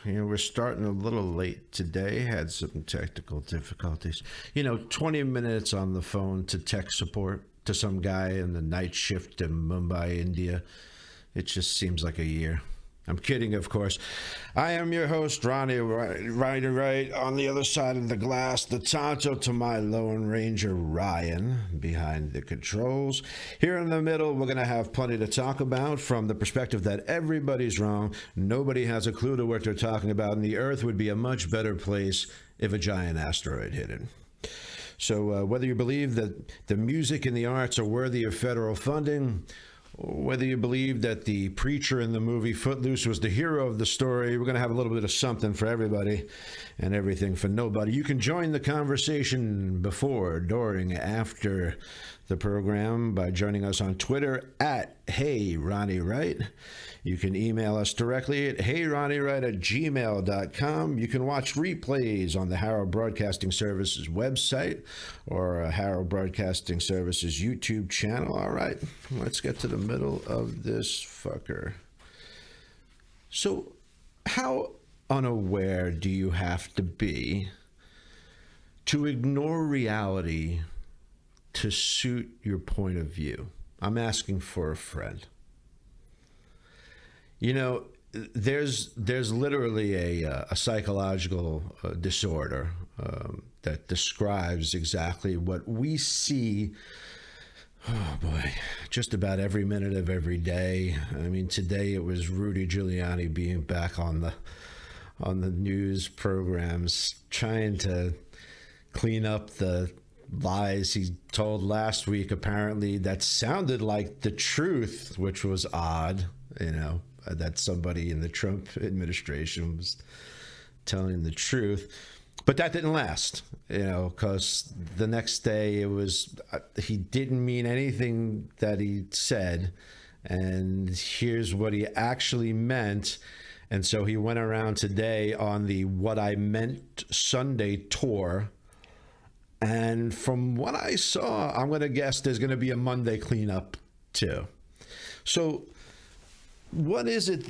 We're starting a little late today. Had some technical difficulties. 20 minutes on the phone to tech support to some guy in the night shift in Mumbai, India. It just seems like a year. I'm kidding, of course. I am your host, Ronnie Wright. On the other side of the glass, the Tonto to my Lone Ranger, Ryan, behind the controls. Here in the middle, we're going to have plenty to talk about from the perspective that everybody's wrong. Nobody has a clue to what they're talking about, and the Earth would be a much better place if a giant asteroid hit it. So whether you believe that the music and the arts are worthy of federal funding, whether you believe that the preacher in the movie Footloose was the hero of the story, we're going to have a little bit of something for everybody and everything for nobody. You can join the conversation before, during, after the program by joining us on Twitter at Hey Ronnie Wright. You can email us directly at heyronnywright@gmail.com. You can watch replays on the Harrow Broadcasting Services website or Harrow Broadcasting Services YouTube channel. All right, let's get to the middle of this fucker. So, how unaware do you have to be to ignore reality to suit your point of view? I'm asking for a friend. There's literally a psychological disorder that describes exactly what we see. Oh boy, just about every minute of every day. I mean, today it was Rudy Giuliani being back on the news programs, trying to clean up the lies he told last week, apparently, that sounded like the truth, which was odd, that somebody in the Trump administration was telling the truth. But that didn't last, because the next day he didn't mean anything that he said. And here's what he actually meant. And so he went around today on the What I Meant Sunday tour. And from what I saw, I'm going to guess there's going to be a Monday cleanup too. So what is it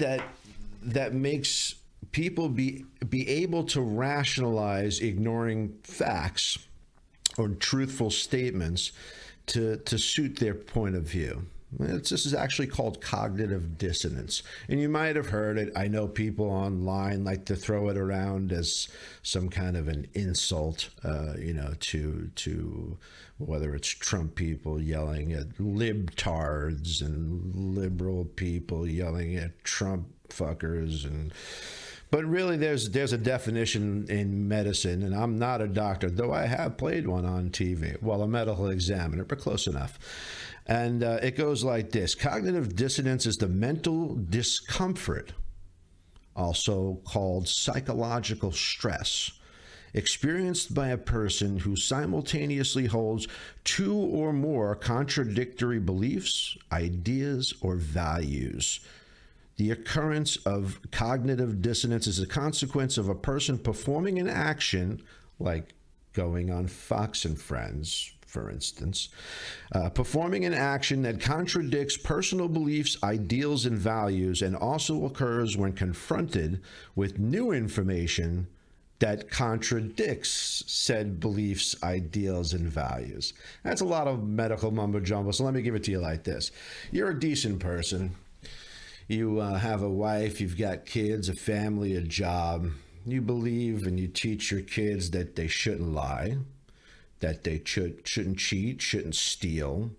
that makes people be able to rationalize ignoring facts or truthful statements to suit their point of view? This is actually called cognitive dissonance. And you might have heard it. I know people online like to throw it around as some kind of an insult, to whether it's Trump people yelling at libtards and liberal people yelling at Trump fuckers. But really, there's a definition in medicine, and I'm not a doctor, though I have played one on TV. Well, a medical examiner, but close enough. And it goes like this. Cognitive dissonance is the mental discomfort, also called psychological stress, experienced by a person who simultaneously holds two or more contradictory beliefs, ideas, or values. The occurrence of cognitive dissonance is a consequence of a person performing an action, like going on Fox and Friends, for instance, performing an action that contradicts personal beliefs, ideals, and values, and also occurs when confronted with new information that contradicts said beliefs, ideals, and values. That's a lot of medical mumbo jumbo, so let me give it to you like this. You're a decent person. You have a wife, you've got kids, a family, a job. You believe and you teach your kids that they shouldn't lie, that they shouldn't cheat, shouldn't steal.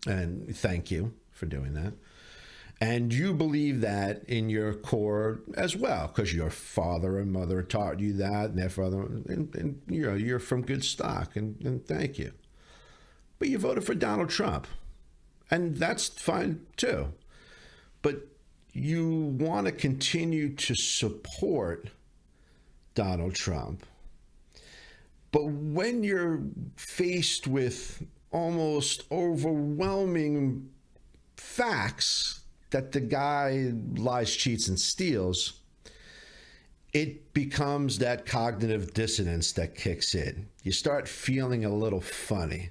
And thank you for doing that. And you believe that in your core as well, because your father and mother taught you that, and their father, and you're from good stock, and thank you. But you voted for Donald Trump, and that's fine too. But you want to continue to support Donald Trump. But when you're faced with almost overwhelming facts that the guy lies, cheats, and steals, it becomes that cognitive dissonance that kicks in. You start feeling a little funny,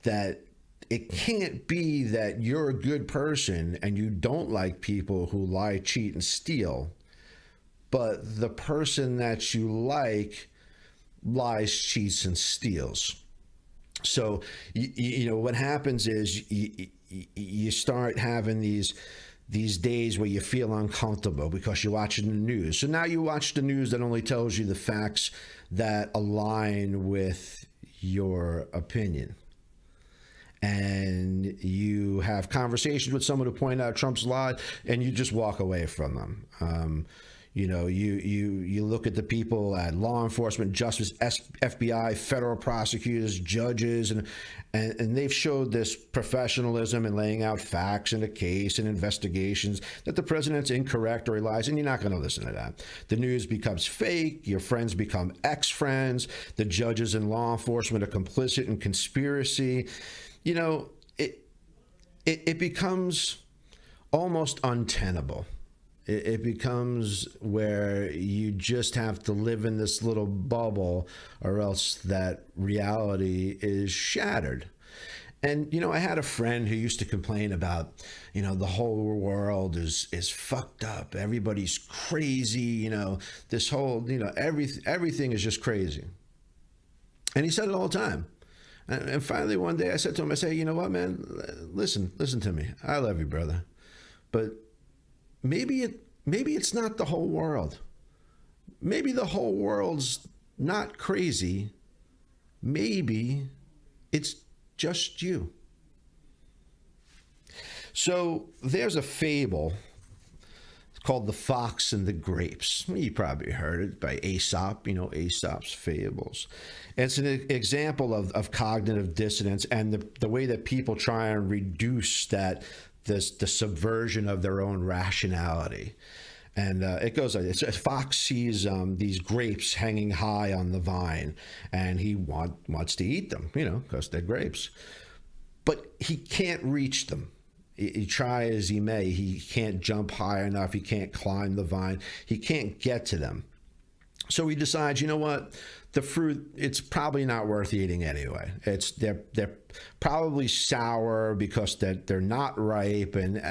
that it can't be that you're a good person and you don't like people who lie, cheat, and steal, but the person that you like lies, cheats, and steals. So, you know, what happens is you start having these days where you feel uncomfortable because you're watching the news. So now you watch the news that only tells you the facts that align with your opinion. And you have conversations with someone who point out Trump's lies, and you just walk away from them. You know, you look at the people at law enforcement, justice, FBI, federal prosecutors, judges, and they've showed this professionalism in laying out facts in a case and investigations that the president's incorrect or he lies, and you're not going to listen to that. The news becomes fake. Your friends become ex-friends. The judges and law enforcement are complicit in conspiracy. You know, it becomes almost untenable. It becomes where you just have to live in this little bubble, or else that reality is shattered. And, you know, I had a friend who used to complain about, you know, the whole world is fucked up. Everybody's crazy. You know, this whole, you know, everything is just crazy. And he said it all the time. And finally one day I said to him, I say, you know what, man, listen to me. I love you, brother. But maybe it's not the whole world. Maybe the whole world's not crazy. Maybe it's just you. So there's a fable called The Fox and the Grapes. You probably heard it by Aesop, you know, Aesop's fables. It's an example of cognitive dissonance and the way that people try and reduce the subversion of their own rationality. And it goes like this. A fox sees these grapes hanging high on the vine, and he wants to eat them, you know, because they're grapes. But he can't reach them. He try as he may. He can't jump high enough. He can't climb the vine. He can't get to them. So he decides, you know what? The fruit, it's probably not worth eating anyway. They're probably sour because they're not ripe, and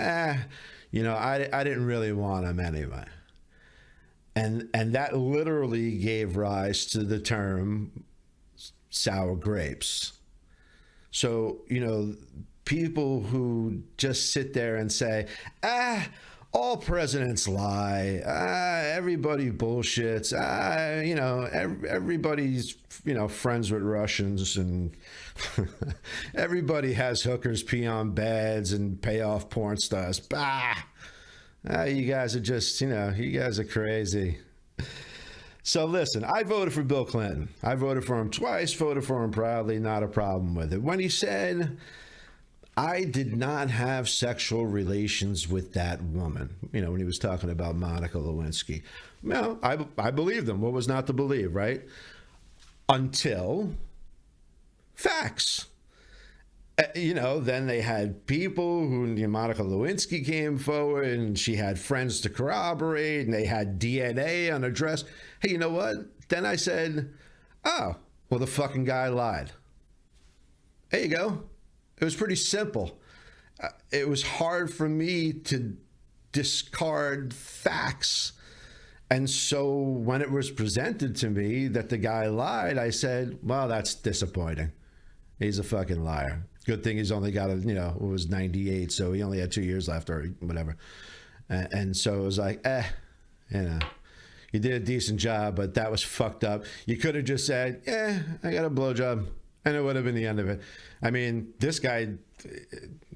you know, I didn't really want them anyway. And that literally gave rise to the term sour grapes. So, you know, people who just sit there and say, all presidents lie, everybody bullshits, you know, everybody's, you know, friends with Russians, and everybody has hookers pee on beds and pay off porn stars. You guys are just, you know, you guys are crazy. So listen, I voted for Bill Clinton. I voted for him twice, voted for him proudly, not a problem with it. When he said, I did not have sexual relations with that woman, you know, when he was talking about Monica Lewinsky. Well, I believed him. What was not to believe, right? Until facts. You know, then they had people who, you know, Monica Lewinsky came forward and she had friends to corroborate, and they had DNA on her dress. Hey, you know what? Then I said, oh, well, the fucking guy lied. There you go. It was pretty simple. It was hard for me to discard facts. And so when it was presented to me that the guy lied, I said, well, that's disappointing. He's a fucking liar. Good thing he's only got it was 98, so he only had 2 years left or whatever. And so it was like, you know, you did a decent job, but that was fucked up. You could have just said, I got a blowjob, and it would have been the end of it. I mean, this guy,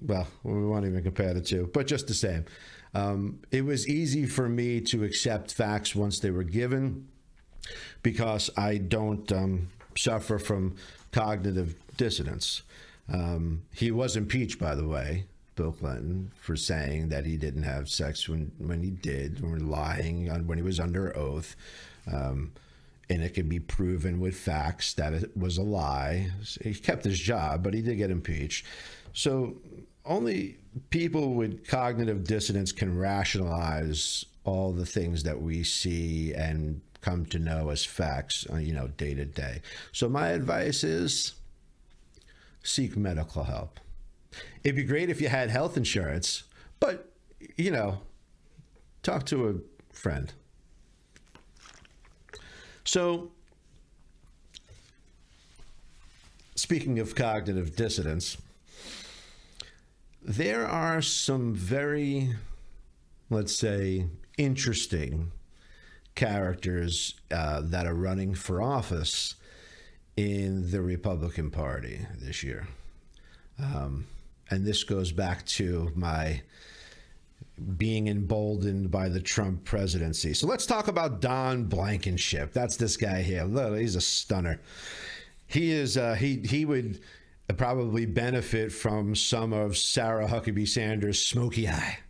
well, we won't even compare the two, but just the same. It was easy for me to accept facts once they were given, because I don't suffer from cognitive dissonance. He was impeached, by the way, Bill Clinton, for saying that he didn't have sex when he did, or lying when he was under oath. And it could be proven with facts that it was a lie. He kept his job, but he did get impeached. So only people with cognitive dissonance can rationalize all the things that we see and come to know as facts, day to day. So my advice is seek medical help. It'd be great if you had health insurance, but, talk to a friend. So, speaking of cognitive dissonance, there are some very, let's say, interesting characters that are running for office in the Republican Party this year. And this goes back to my being emboldened by the Trump presidency. So let's talk about Don Blankenship. That's this guy here. Look, he's a stunner. He is. He would probably benefit from some of Sarah Huckabee Sanders' smoky eye.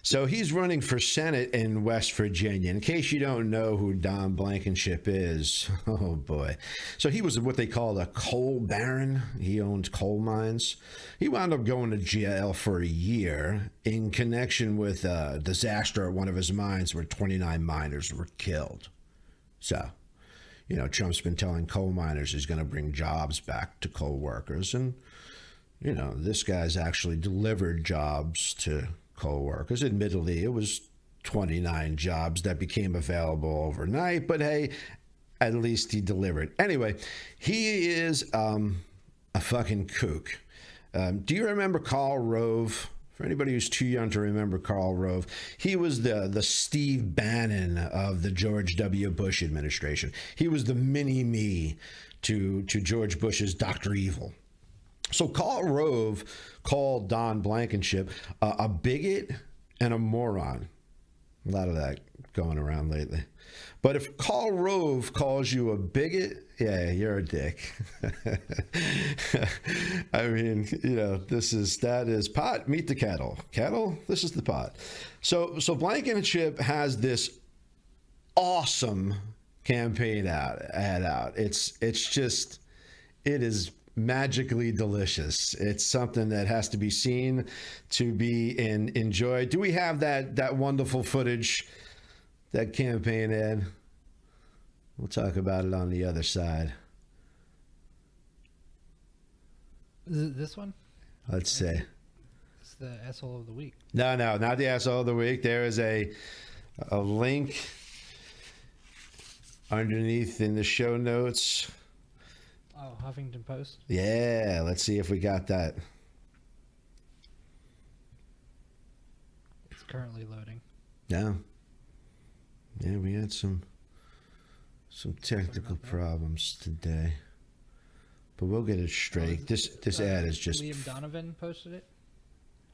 So he's running for Senate in West Virginia. In case you don't know who Don Blankenship is, oh boy. So he was what they called a coal baron. He owned coal mines. He wound up going to jail for a year in connection with a disaster at one of his mines where 29 miners were killed. So, you know, Trump's been telling coal miners he's going to bring jobs back to coal workers. And, you know, this guy's actually delivered jobs to coal workers. Admittedly, it was 29 jobs that became available overnight, but hey, at least he delivered. Anyway, he is a fucking kook. Do you remember Karl Rove? For anybody who's too young to remember Karl Rove, he was the Steve Bannon of the George W. Bush administration. He was the mini-me to George Bush's Dr. Evil. So Karl Rove called Don Blankenship a bigot and a moron. A lot of that going around lately. But if Karl Rove calls you a bigot, yeah, you're a dick. I mean, you know, that is pot, meet the kettle. Kettle, this is the pot. So Blankenship has this awesome campaign ad out. It is magically delicious. It's something that has to be seen to be enjoyed. Do we have that wonderful footage, that campaign ad? We'll talk about it on the other side. Is it this one? Let's see. It's the asshole of the week. No, not the asshole of the week. There is a link underneath in the show notes. Oh, Huffington Post? Yeah, let's see if we got that. It's currently loading. Yeah. Yeah, we had some technical problems today. But we'll get it straight. This ad is just... Liam Donovan posted it?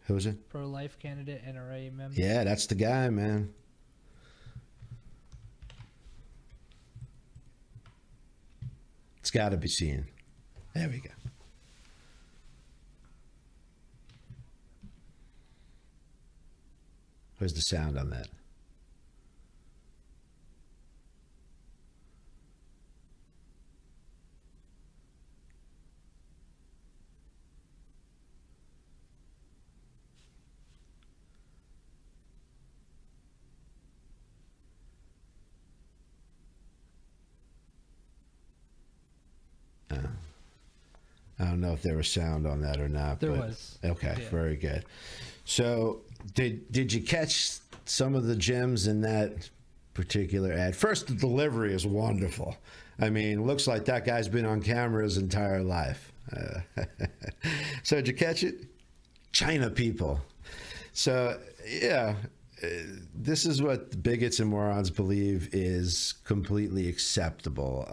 Who's it? Pro-life candidate, NRA member. Yeah, that's the guy, man. It's got to be seen. There we go. Where's the sound on that? I don't know if there was sound on that or not. There was. Okay, yeah. Very good. So did you catch some of the gems in that particular ad? First, the delivery is wonderful. I mean, looks like that guy's been on camera his entire life. So did you catch it? China people. So, yeah, this is what bigots and morons believe is completely acceptable.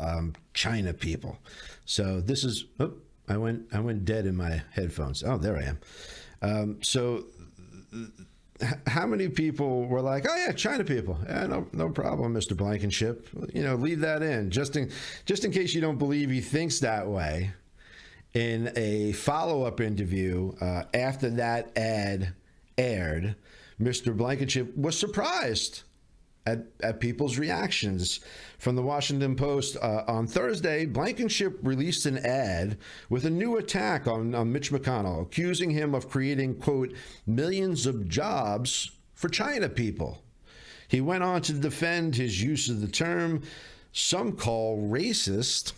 China people. So this is... Oh, I went dead in my headphones. Oh, there I am. So how many people were like, oh yeah, China people? Yeah, no problem, Mr. Blankenship. You know, leave that in. Just in case you don't believe he thinks that way. In a follow-up interview after that ad aired, Mr. Blankenship was surprised at people's reactions. From the Washington Post, on Thursday, Blankenship released an ad with a new attack on Mitch McConnell, accusing him of creating, quote, millions of jobs for China people. He went on to defend his use of the term some call racist,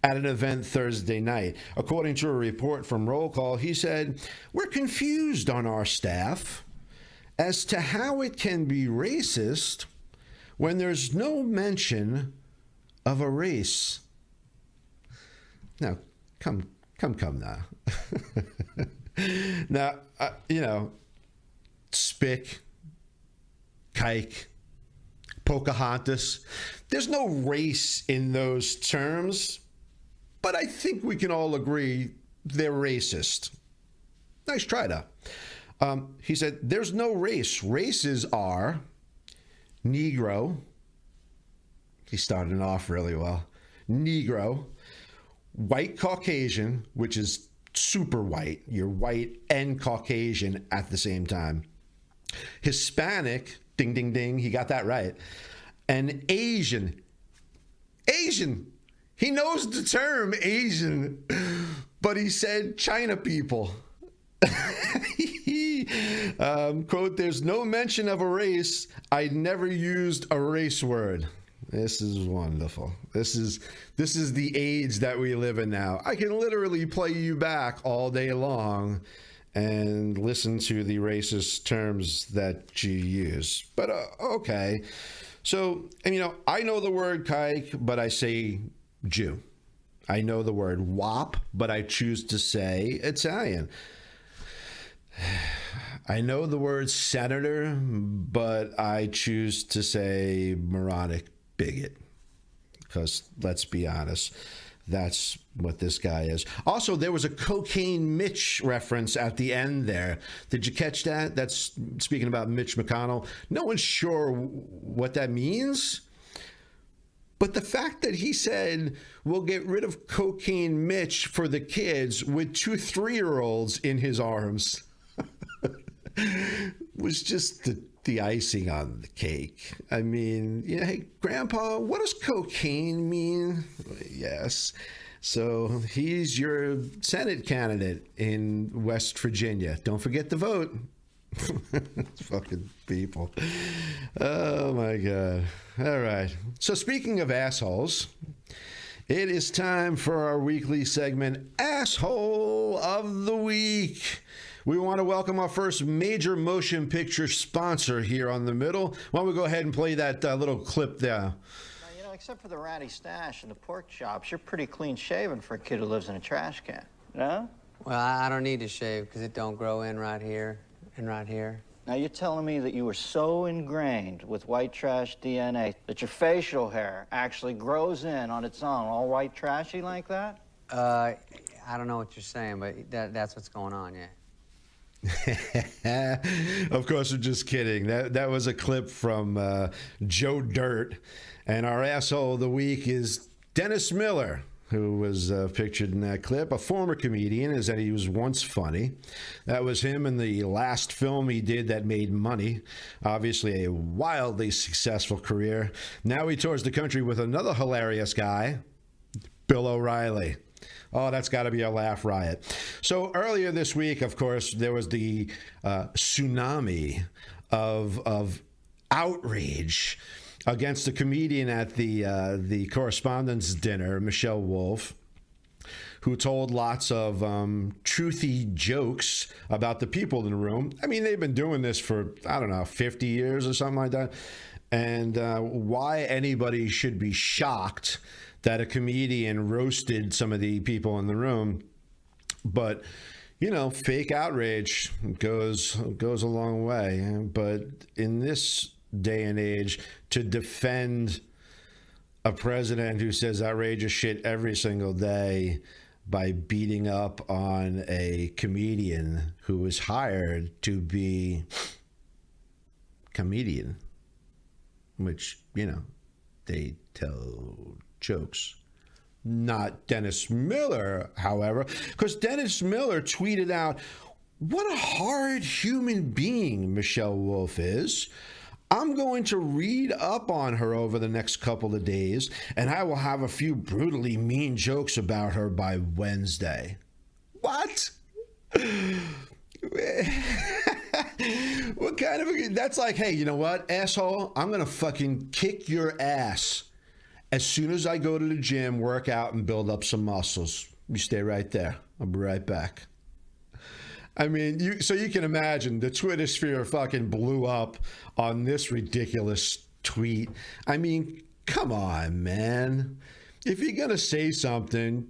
at an event Thursday night. According to a report from Roll Call, he said, "We're confused on our staff as to how it can be racist when there's no mention of a race. Now, come now. Now, Spick, Kike, Pocahontas. There's no race in those terms, but I think we can all agree they're racist. Nice try, though. He said, there's no race. Races are Negro. He started off really well. Negro, white Caucasian, which is super white. You're white and Caucasian at the same time. Hispanic, ding, ding, ding. He got that right. And Asian. Asian. He knows the term Asian, but he said China people. Quote, there's no mention of a race. I never used a race word. This is wonderful. This is the age that we live in now. I can literally play you back all day long and listen to the racist terms that you use. But okay. So, and, I know the word kike, but I say Jew. I know the word wop, but I choose to say Italian. I know the word senator, but I choose to say moronic bigot. Because let's be honest, that's what this guy is. Also, there was a Cocaine Mitch reference at the end there. Did you catch that? That's speaking about Mitch McConnell. No one's sure what that means. But the fact that he said, we'll get rid of Cocaine Mitch for the kids with 2 3-year-olds in his arms was just the icing on the cake. I mean, hey, Grandpa, what does cocaine mean? Yes. So he's your Senate candidate in West Virginia. Don't forget to vote. Fucking people. Oh, my God. All right. So speaking of assholes, it is time for our weekly segment, Asshole of the Week. We want to welcome our first major motion picture sponsor here on The Middle. Why don't we go ahead and play that little clip there? Now, except for the ratty stash and the pork chops, you're pretty clean shaven for a kid who lives in a trash can. No? Well, I don't need to shave because it don't grow in right here and right here. Now, you're telling me that you were so ingrained with white trash DNA that your facial hair actually grows in on its own, all white trashy like that? I don't know what you're saying, but that's what's going on, yeah. Of course, we're just kidding. That was a clip from Joe Dirt. And our asshole of the week is Dennis Miller, who was pictured in that clip. A former comedian, is that he was once funny. That was him in the last film he did that made money. Obviously a wildly successful career. Now he tours the country with another hilarious guy, Bill O'Reilly. Oh, that's got to be a laugh riot. So earlier this week, of course, there was the tsunami of outrage against the comedian at the Correspondents' Dinner, Michelle Wolf, who told lots of truthy jokes about the people in the room. I mean, they've been doing this for, 50 years or something like that. And why anybody should be shocked that a comedian roasted some of the people in the room. But, fake outrage goes a long way. But in this day and age, to defend a president who says outrageous shit every single day by beating up on a comedian who was hired to be comedian, which, they tell jokes. Not Dennis Miller, however, because Dennis Miller tweeted out, what a horrid human being Michelle Wolf is. I'm going to read up on her over the next couple of days, and I will have a few brutally mean jokes about her by Wednesday. What? What kind of that's like, hey, you know what, asshole? I'm going to fucking kick your ass as soon as I go to the gym, work out, and build up some muscles. You stay right there. I'll be right back. I mean, so you can imagine the Twitter sphere fucking blew up on this ridiculous tweet. I mean, come on, man. If you're going to say something,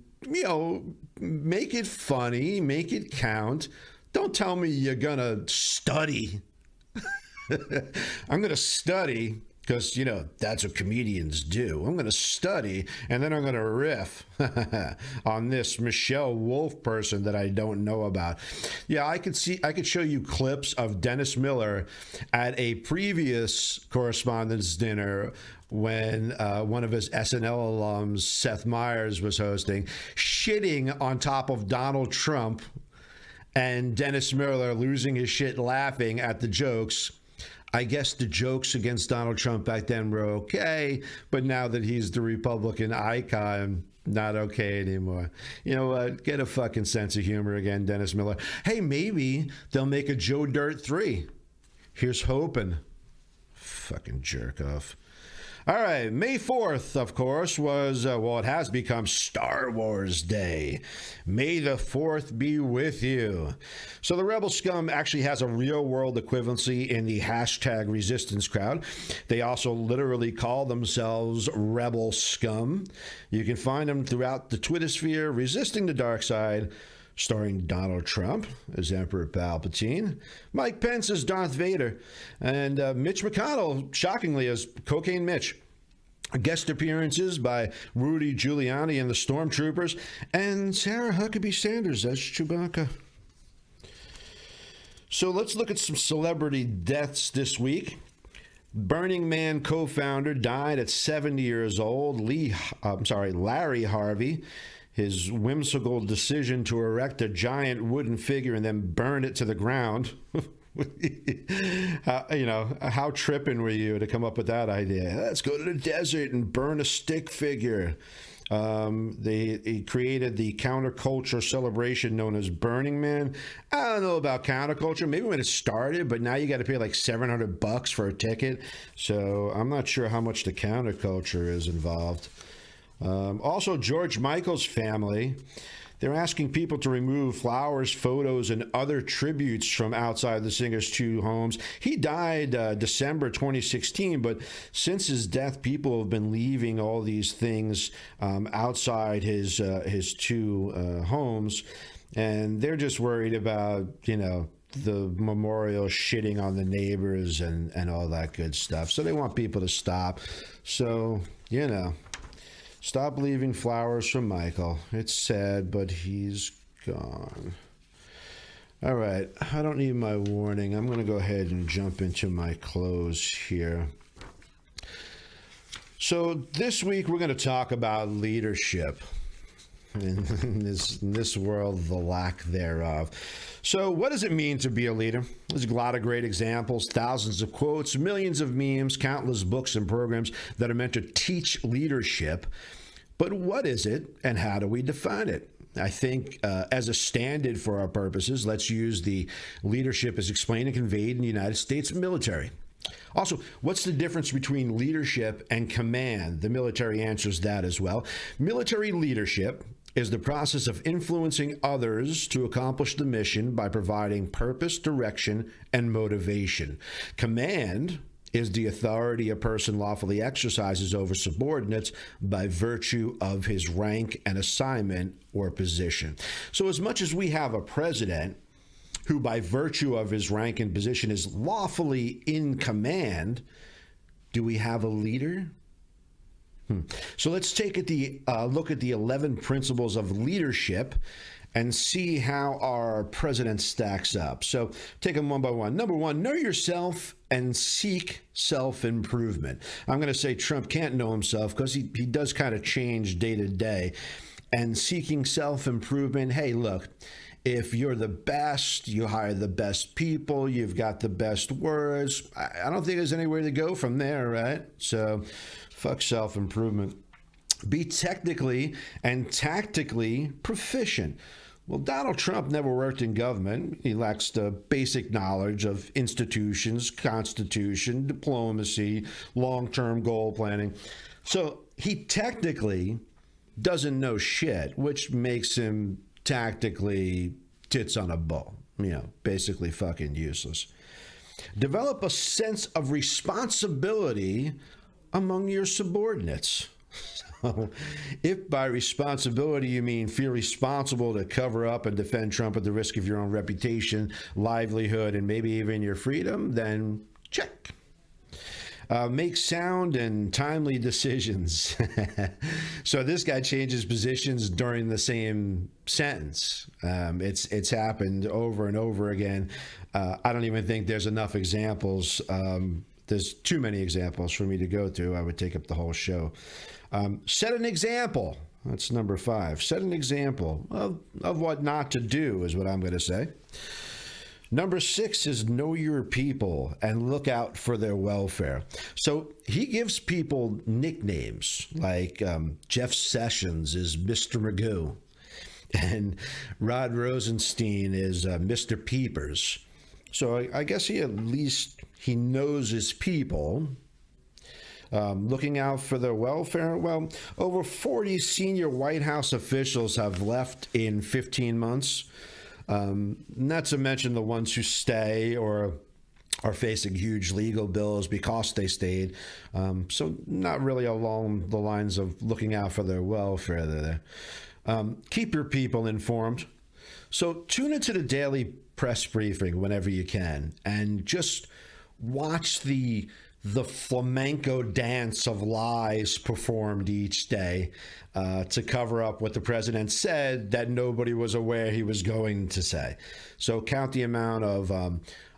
make it funny, make it count. Don't tell me you're going to study. I'm going to study because, that's what comedians do. I'm going to study, and then I'm going to riff on this Michelle Wolf person that I don't know about. Yeah, I could show you clips of Dennis Miller at a previous correspondence dinner when one of his SNL alums, Seth Meyers, was hosting, shitting on top of Donald Trump, and Dennis Miller losing his shit laughing at the jokes. I guess the jokes against Donald Trump back then were okay, but now that he's the Republican icon, not okay anymore. You know what? Get a fucking sense of humor again, Dennis Miller. Hey, maybe they'll make a Joe Dirt 3. Here's hoping. Fucking jerk off. All right, May 4th, of course, was, it has become Star Wars Day. May the 4th be with you. So the Rebel Scum actually has a real-world equivalency in the hashtag resistance crowd. They also literally call themselves Rebel Scum. You can find them throughout the Twitter sphere, resisting the dark side, starring Donald Trump as Emperor Palpatine, Mike Pence as Darth Vader, and Mitch McConnell, shockingly, as Cocaine Mitch. Guest appearances by Rudy Giuliani and the Stormtroopers, and Sarah Huckabee Sanders as Chewbacca. So let's look at some celebrity deaths this week. Burning Man co-founder died at 70 years old. Larry Harvey. His whimsical decision to erect a giant wooden figure and then burn it to the ground. How tripping were you to come up with that idea? Let's go to the desert and burn a stick figure. He created the counterculture celebration known as Burning Man. I don't know about counterculture. Maybe when it started, but now you got to pay like $700 for a ticket. So I'm not sure how much the counterculture is involved. Also, George Michael's family, they're asking people to remove flowers, photos, and other tributes from outside the singer's two homes. He died December 2016, but since his death, people have been leaving all these things outside his two homes, and they're just worried about, the memorial shitting on the neighbors and all that good stuff. So they want people to stop. So, stop leaving flowers from Michael. It's sad, but he's gone. All right. I don't need my warning. I'm going to go ahead and jump into my close here. So this week, we're going to talk about leadership in this world, the lack thereof. So what does it mean to be a leader? There's a lot of great examples, thousands of quotes, millions of memes, countless books and programs that are meant to teach leadership. But what is it, and how do we define it? I think as a standard for our purposes, let's use the leadership as explained and conveyed in the United States military. Also, what's the difference between leadership and command? The military answers that as well. Military leadership is the process of influencing others to accomplish the mission by providing purpose, direction, and motivation. Command is the authority a person lawfully exercises over subordinates by virtue of his rank and assignment or position. So as much as we have a president who by virtue of his rank and position is lawfully in command, do we have a leader? So let's take a look at the 11 principles of leadership and see how our president stacks up. So take them one by one. Number one, know yourself and seek self-improvement. I'm going to say Trump can't know himself because he does kind of change day to day. And seeking self-improvement, hey, look, if you're the best, you hire the best people, you've got the best words. I don't think there's anywhere to go from there, right? So fuck self-improvement. Be technically and tactically proficient. Well, Donald Trump never worked in government. He lacks the basic knowledge of institutions, constitution, diplomacy, long-term goal planning. So he technically doesn't know shit, which makes him tactically tits on a bull, basically fucking useless. Develop a sense of responsibility among your subordinates. So, if by responsibility you mean feel responsible to cover up and defend Trump at the risk of your own reputation, livelihood, and maybe even your freedom, then check. Make sound and timely decisions. So this guy changes positions during the same sentence. It's happened over and over again. I don't even think there's enough examples. There's too many examples for me to go through. I would take up the whole show. Set an example. That's number 5. Set an example of what not to do is what I'm going to say. Number 6 is know your people and look out for their welfare. So he gives people nicknames like Jeff Sessions is Mr. Magoo and Rod Rosenstein is Mr. Peepers. So I guess he knows his people. Looking out for their welfare. Well, over 40 senior White House officials have left in 15 months. Not to mention the ones who stay or are facing huge legal bills because they stayed. So not really along the lines of looking out for their welfare there. Keep your people informed. So tune into the daily press briefing whenever you can and just watch the flamenco dance of lies performed each day to cover up what the president said that nobody was aware he was going to say. So count the amount of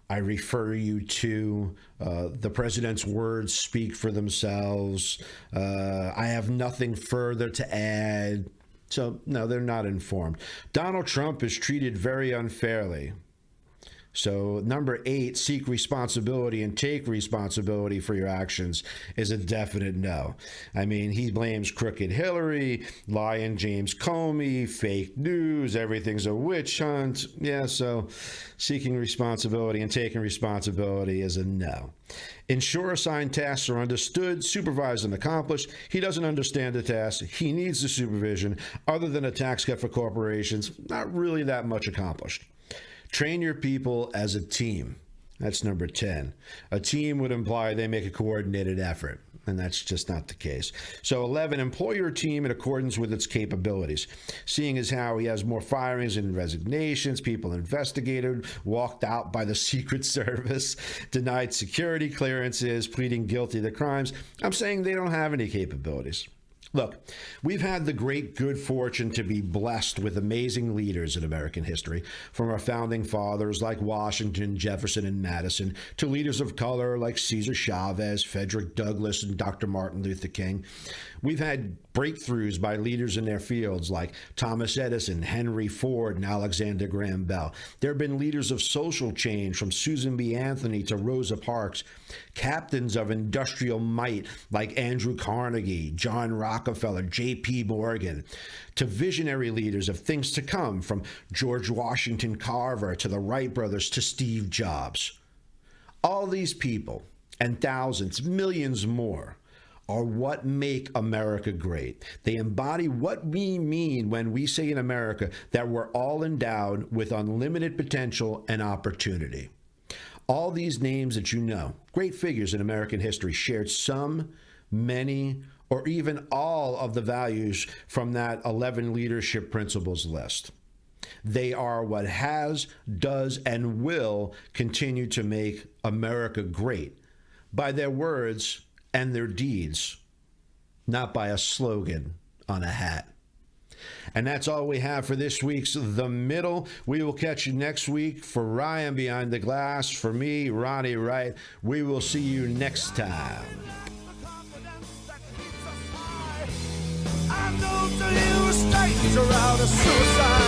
I refer you to, the president's words speak for themselves, I have nothing further to add. So, no, they're not informed. Donald Trump is treated very unfairly. So number 8, seek responsibility and take responsibility for your actions is a definite no. I mean, he blames crooked Hillary, lying James Comey, fake news, everything's a witch hunt. Yeah, so seeking responsibility and taking responsibility is a no. Ensure assigned tasks are understood, supervised, and accomplished. He doesn't understand the task. He needs the supervision. Other than a tax cut for corporations, not really that much accomplished. Train your people as a team. That's number 10. A team would imply they make a coordinated effort, and that's just not the case. So 11, employ your team in accordance with its capabilities. Seeing as how he has more firings and resignations, people investigated, walked out by the Secret Service, denied security clearances, pleading guilty to crimes, I'm saying they don't have any capabilities. Look, we've had the great good fortune to be blessed with amazing leaders in American history, from our founding fathers like Washington, Jefferson, and Madison, to leaders of color like Cesar Chavez, Frederick Douglass, and Dr. Martin Luther King. We've had breakthroughs by leaders in their fields like Thomas Edison, Henry Ford, and Alexander Graham Bell. There have been leaders of social change from Susan B. Anthony to Rosa Parks, captains of industrial might like Andrew Carnegie, John Rockefeller, J.P. Morgan, to visionary leaders of things to come from George Washington Carver to the Wright brothers to Steve Jobs. All these people and thousands, millions more are what make America great. They embody what we mean when we say in America that we're all endowed with unlimited potential and opportunity. All these names that you know, great figures in American history, shared some, many, or even all of the values from that 11 leadership principles list. They are what has, does, and will continue to make America great by their words and their deeds, not by a slogan on a hat. And that's all we have for this week's The Middle. We will catch you next week. For Ryan Behind the Glass, for me, Ronnie Wright, we will see you next time. I know that you were straight out of suicide.